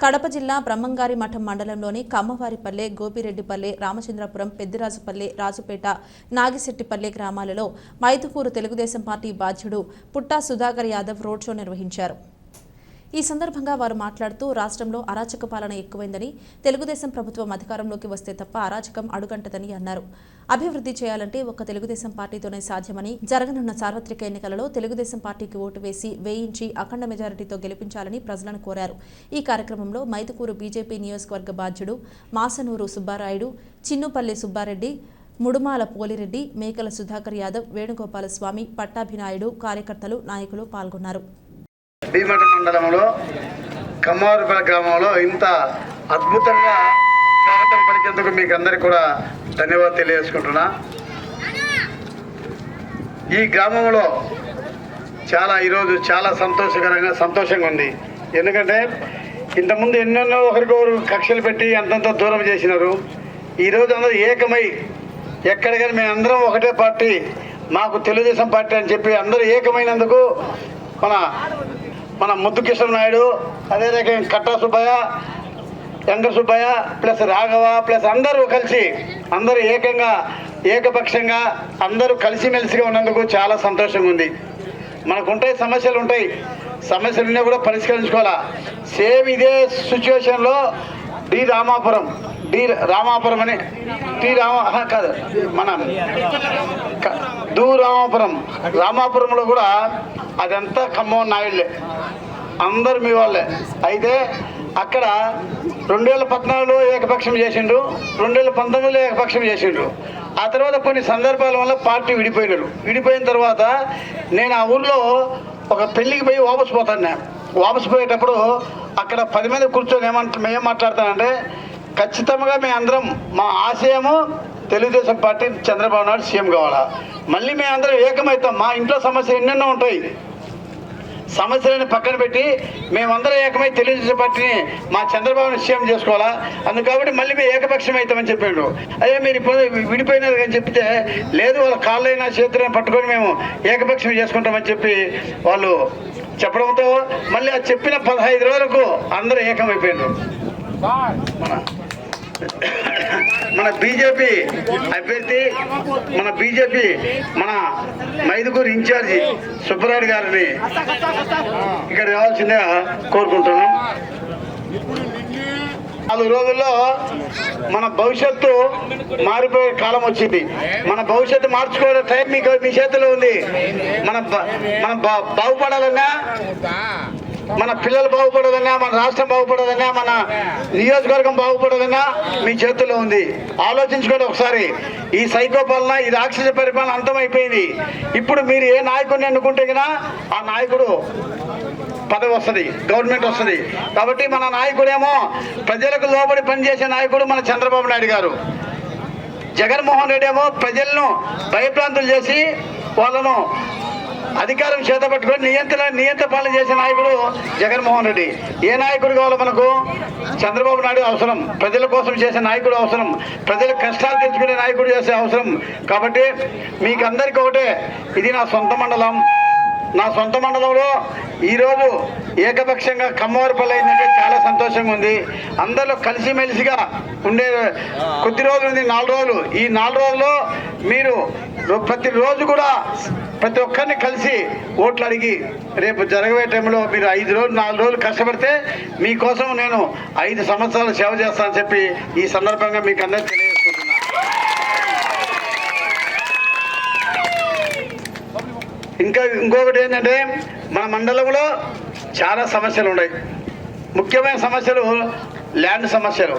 కడప జిల్లా బ్రహ్మంగారి మఠం మండలంలోని కమ్మవారిపల్లె, గోపిరెడ్డిపల్లె, రామచంద్రపురం, పెద్దిరాజుపల్లె, రాజుపేట, నాగిశెట్టిపల్లె గ్రామాలలో మైదుకూరు తెలుగుదేశం పార్టీ బాధ్యుడు పుట్టా సుధాకర్ యాదవ్ రోడ్ షో నిర్వహించారు. ఈ సందర్భంగా వారు మాట్లాడుతూ రాష్ట్రంలో అరాచక పాలన ఎక్కువైందని, తెలుగుదేశం ప్రభుత్వం అధికారంలోకి వస్తే తప్ప అరాచకం అడుగంటదని అన్నారు. అభివృద్ధి చేయాలంటే ఒక్క తెలుగుదేశం పార్టీతోనే సాధ్యమని, జరగనున్న సార్వత్రిక ఎన్నికలలో తెలుగుదేశం పార్టీకి ఓటు వేసి వేయించి అఖండ మెజారిటీతో గెలిపించాలని ప్రజలను కోరారు. ఈ కార్యక్రమంలో మైదుకూరు బీజేపీ నియోజకవర్గ బాధ్యుడు మాసనూరు సుబ్బారాయుడు, చిన్నుపల్లి సుబ్బారెడ్డి, ముడుమాల పోలిరెడ్డి, మేకల సుధాకర్ యాదవ్, వేణుగోపాలస్వామి, పట్టాభినాయుడు, కార్యకర్తలు, నాయకులు పాల్గొన్నారు. భీమట మండలంలో కమ్మవారిపల్లె గ్రామంలో ఇంత అద్భుతంగా స్వాగతం పలికేందుకు మీకు అందరికీ కూడా ధన్యవాదాలు తెలియజేసుకుంటున్నా. ఈ గ్రామంలో ఈరోజు చాలా సంతోషంగా ఉంది. ఎందుకంటే ఇంతకుముందు ఎన్నెన్నో ఒకరికొకరు కక్షలు పెట్టి అంతంత దూరం చేసినారు. ఈరోజు అందరూ ఏకమై ఎక్కడికైనా మేము అందరం ఒకటే పార్టీ, మాకు తెలుగుదేశం పార్టీ అని చెప్పి అందరూ ఏకమైనందుకు మన ముద్దు కృష్ణ నాయుడు, అదే రకంగా కట్టా సుబ్బయ్య, వెంకట సుబ్బయ్య ప్లస్ రాఘవ ప్లస్ అందరూ కలిసి అందరూ ఏకపక్షంగా అందరూ కలిసిమెలిసిగా ఉన్నందుకు చాలా సంతోషంగా ఉంది. మనకుంటాయి సమస్యలు ఉన్నా కూడా పరిష్కరించుకోవాలా. సేమ్ ఇదే సిచ్యువేషన్లో రామాపురం అని కాదు, మన రామాపురంలో కూడా అదంతా ఖమ్మం నాయుడులే, అందరు మీ వాళ్ళే. అయితే అక్కడ 2014లో ఏకపక్షం చేసిండ్రు, 2019లో ఏకపక్షం చేసిండ్రు. ఆ తర్వాత కొన్ని సందర్భాల వల్ల పార్టీ విడిపోయిన తర్వాత నేను ఆ ఊర్లో ఒక పెళ్ళికి పోయి వాపసు పోయేటప్పుడు అక్కడ 10 మంది కూర్చొని ఏం మాట్లాడతానంటే, ఖచ్చితంగా మేమందరం మా ఆశయము తెలుగుదేశం పార్టీ, చంద్రబాబు నాయుడు సీఎం కావాలా, మళ్ళీ మేమందరం ఏకమవుతాం. మా ఇంట్లో సమస్యలు ఎన్నెన్నో ఉంటాయి, సమస్యలను పక్కన పెట్టి మేమందరం ఏకమై తెలుగుదేశం పార్టీని మా చంద్రబాబుని సీఎం చేసుకోవాలా, కాబట్టి మళ్ళీ మేము ఏకపక్షం అవుతామని చెప్పాడు. అదే మీరు ఇప్పుడు విడిపోయినారు అని చెప్తే, లేదు వాళ్ళ కాళ్ళైనా చేతులైనా పట్టుకొని మేము ఏకపక్షం చేసుకుంటామని చెప్పి వాళ్ళు చెప్పడంతో మళ్ళీ ఆ చెప్పిన 15 రోజులకు అందరూ ఏకమైపోయినారు. మన బీజేపీ అభ్యర్థి, మన మైదుకూరు ఇన్ఛార్జి సుబ్బరాయుడు గారిని ఇక్కడ రావాల్సిందిగా కోరుకుంటున్నాం. 4 రోజుల్లో మన భవిష్యత్తు మారిపోయే కాలం వచ్చింది. మన భవిష్యత్తు మార్చుకోవడం టైం మీ చేతిలో ఉంది. మన బాగుపడాలన్నా, మన పిల్లలు బాగుపడదన్నా, మన రాష్ట్రం బాగుపడదన్నా, మన నియోజకవర్గం బాగుపడదన్నా మీ చేతుల్లో ఉంది. ఆలోచించుకోండి ఒకసారి. ఈ సైకో పాలన, ఈ రాక్షస పరిపాలన అంతమైపోయింది. ఇప్పుడు మీరు ఏ నాయకుడిని ఎన్నుకుంటే కన్నా ఆ నాయకుడు పదవి వస్తుంది, గవర్నమెంట్ వస్తుంది. కాబట్టి మన నాయకుడేమో ప్రజలకు లోబడి పనిచేసే నాయకుడు మన చంద్రబాబు నాయుడు గారు. జగన్మోహన్ రెడ్డి ఏమో ప్రజలను భయప్రాంతులు చేసి వాళ్ళను అధికారం చేతపట్టుకొని నియంత్ర పాలన చేసే నాయకుడు జగన్మోహన్ రెడ్డి. ఏ నాయకుడు కావాలో మనకు? చంద్రబాబు నాయుడు అవసరం. ప్రజల కోసం చేసే నాయకుడు అవసరం. ప్రజల కష్టాలు తెచ్చుకునే నాయకుడు చేసే అవసరం. కాబట్టి మీకు అందరికీ ఒకటే, ఇది నా సొంత మండలంలో ఈరోజు ఏకపక్షంగా కమ్మవారిపల్లె అయిందంటే చాలా సంతోషంగా ఉంది. అందరిలో కలిసిమెలిసిగా ఉండే కొద్ది రోజులు ఉంది, 4 రోజులు. ఈ 4 రోజుల్లో మీరు ప్రతిరోజు కూడా ప్రతి ఒక్కరిని కలిసి ఓట్లు అడిగి రేపు జరగబోయే టైంలో మీరు 5 రోజులు 4 రోజులు కష్టపడితే మీకోసం నేను 5 సంవత్సరాలు సేవ చేస్తానని చెప్పి ఈ సందర్భంగా మీకు అందరికీ తెలియజేసుకుంటున్నాను. ఇంకొకటి ఏంటంటే, మన మండలంలో చాలా సమస్యలు ఉన్నాయి. ముఖ్యమైన సమస్యలు ల్యాండ్ సమస్యలు.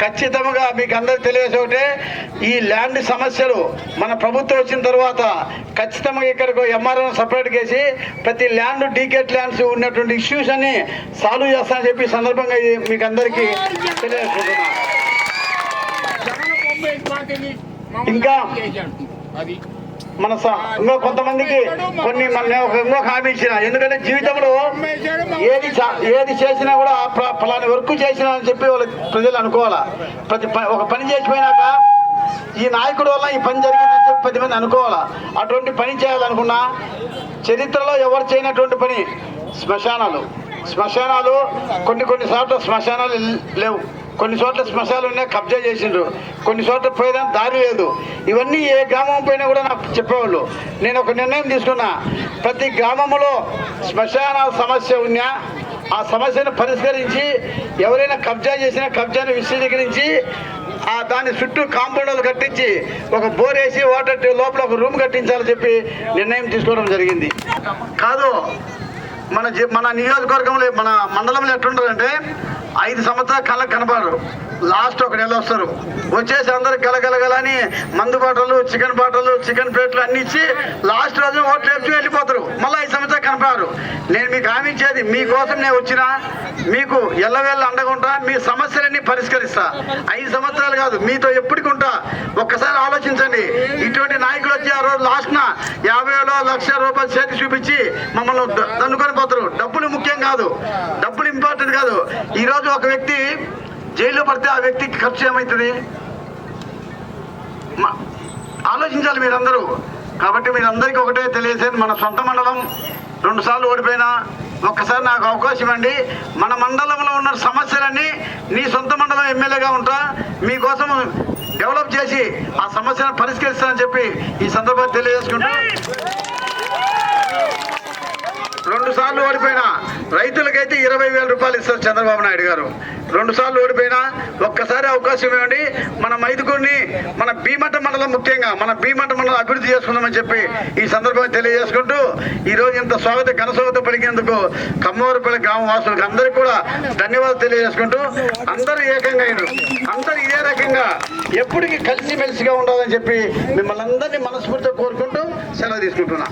ఖచ్చితంగా మీకు అందరికి తెలియజేసే ఒకటే, ఈ ల్యాండ్ సమస్యలు మన ప్రభుత్వం వచ్చిన తర్వాత ఖచ్చితంగా ఇక్కడికి ఎంఆర్ఓ సపరేట్ చేసి ప్రతి ల్యాండ్ డీకేట్ ల్యాండ్స్ ఉన్నటువంటి ఇష్యూస్ అన్ని సాల్వ్ చేస్తానని చెప్పి సందర్భంగా మీకు అందరికీ తెలియజేసుకుంటున్నా. ఇంకా ఇంకో కొంతమందికి ఇంకో హామీ ఇచ్చిన, ఎందుకంటే జీవితంలో ఏది చేసినా కూడా ఫలాని వర్క్ చేసినా అని చెప్పి వాళ్ళ ప్రజలు అనుకోవాలా. ఒక పని చేసిపోయినాక ఈ నాయకుడు వల్ల ఈ పని జరిగిందని చెప్పి 10 మంది అనుకోవాలా. అటువంటి పని చేయాలనుకున్నా చరిత్రలో ఎవరు చేయనటువంటి పని శ్మశానాలు. శ్మశానాలు కొన్ని చోట్ల శ్మశానాలు లేవు, కొన్ని చోట్ల శ్మశానాలు ఉన్నాయి, కబ్జా చేసిండ్రు, కొన్ని చోట్ల పోయేదానికి దారి లేదు. ఇవన్నీ ఏ గ్రామం పైన కూడా నాకు చెప్పేవాళ్ళు. నేను ఒక నిర్ణయం తీసుకున్నా, ప్రతి గ్రామంలో శ్మశాన సమస్య ఉన్నా ఆ సమస్యను పరిష్కరించి ఎవరైనా కబ్జా చేసినా కబ్జాను విశదీకరించి దాని చుట్టూ కాంపౌండ్లు కట్టించి ఒక బోర్ వేసి వాటర్ లోపల ఒక రూమ్ కట్టించాలని చెప్పి నిర్ణయం తీసుకోవడం జరిగింది. కాదు మన నియోజకవర్గంలో మన మండలంలో ఎట్లుంటారంటే 5 సంవత్సరాల కళ్ళకు కనపడరు, లాస్ట్ ఒక నెల వస్తారు, వచ్చేసి అందరు గలగలగలని మందు బాటలు, చికెన్ బాటలు, చికెన్ ప్లేట్లు అన్ని ఇచ్చి లాస్ట్ రోజు ఓట్లు వేసి వెళ్ళిపోతారు. మళ్ళీ 5 సంవత్సరాలు కనపడరు. నేను మీకు హామీ ఇచ్చేది, మీకోసం నేను వచ్చినా మీకు ఎల్లవేళ్ళ అండగుంటా, మీ సమస్యలన్నీ పరిష్కరిస్తా. 5 సంవత్సరాలు కాదు, మీతో ఎప్పటికి ఉంటా. ఒక్కసారి ఆలోచించండి, ఇటువంటి నాయకులు వచ్చి ఆ రోజు లాస్ట్న 50,000 లక్ష రూపాయలు చేతి చూపించి మమ్మల్ని దన్నుకొని పోతారు. డబ్బులు ముఖ్యం కాదు, డబ్బులు ఇంపార్టెంట్ కాదు. ఈరోజు ఒక వ్యక్తి జైల్లో పడితే ఆ వ్యక్తికి ఖర్చు ఏమవుతుంది ఆలోచించాలి మీరందరూ. కాబట్టి మీరందరికీ ఒకటే తెలియజేసేది, మన సొంత మండలం 2 సార్లు ఓడిపోయినా ఒక్కసారి నాకు అవకాశం ఇవ్వండి. మన మండలంలో ఉన్న సమస్యలన్నీ నీ సొంత మండలం ఎమ్మెల్యేగా ఉంటా, మీకోసం డెవలప్ చేసి ఆ సమస్యను పరిష్కరిస్తానని చెప్పి ఈ సందర్భంగా తెలియజేసుకుంటూ, 2 సార్లు ఓడిపోయినా రైతులకైతే 20,000 రూపాయలు ఇస్తారు చంద్రబాబు నాయుడు గారు. 2 సార్లు ఓడిపోయినా ఒక్కసారి అవకాశం ఇవ్వండి. మన మైదుకూరిని, మన భీమట మండలం, ముఖ్యంగా మన భీమట మండలం అభివృద్ధి చేసుకుందామని చెప్పి ఈ సందర్భంగా తెలియజేసుకుంటూ, ఈరోజు ఇంత ఘన స్వాగతం పలికేందుకు కమ్మవారిపల్లి గ్రామ వాసులకు అందరికీ కూడా ధన్యవాదాలు తెలియజేసుకుంటూ, అందరూ ఏకంగా అయినారు, అందరూ ఇదే రకంగా ఎప్పటికీ కలిసిమెలిసిగా ఉండాలని చెప్పి మిమ్మల్ని అందరినీ మనస్ఫూర్తిగా కోరుకుంటూ సెలవు తీసుకుంటున్నా.